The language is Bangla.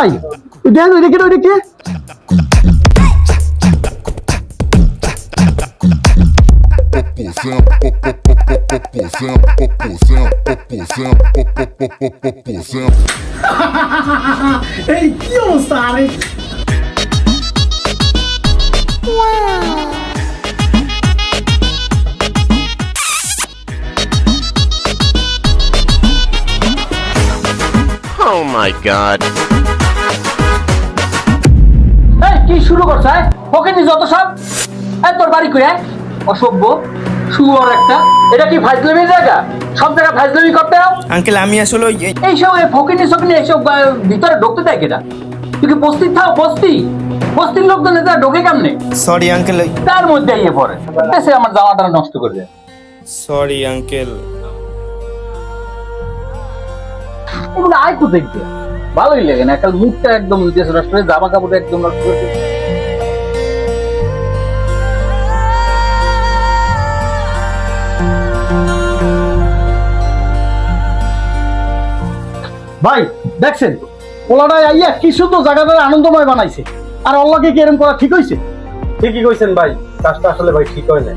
ভাই দেন ওইদিকে এই কি অবস্থা আরে Oh my god. এই কি শুরু করছ ওকে নি যত সব এই তোর বাড়ি কই অসভ্য শুয়োর একটা এটা কি ফাজলামির জায়গা সব জায়গা ফাজলামি করতে দাও আঙ্কেল আমি আসলে এই সব ফকিনি এইসব ভিতরে ঢুকতে দেয় কেটা তুই কি বস্তির থাও বস্তির লোকজন এটা ঢোকে কেমনে সরি আঙ্কেল তার মধ্যে ইয়ে পড়ে এসে আমার জামাটা নষ্ট করে দেয় সরি আঙ্কেল এগুলো আয় কোথায় গিয়ে ভালোই লাগে না কাল মুখটা একদম দেশে নষ্ট করে জামা কাপড় একদম নষ্ট করে ভাই দেখছেন ওলাটাই আইয়া কি সুন্দর জায়গাটা আনন্দময় বানাইছে আর অল্লাহকে কি এরকম করা ঠিক হইছে? ঠিকই কইছেন ভাই, কাজটা আসলে ভাই ঠিক হয় না।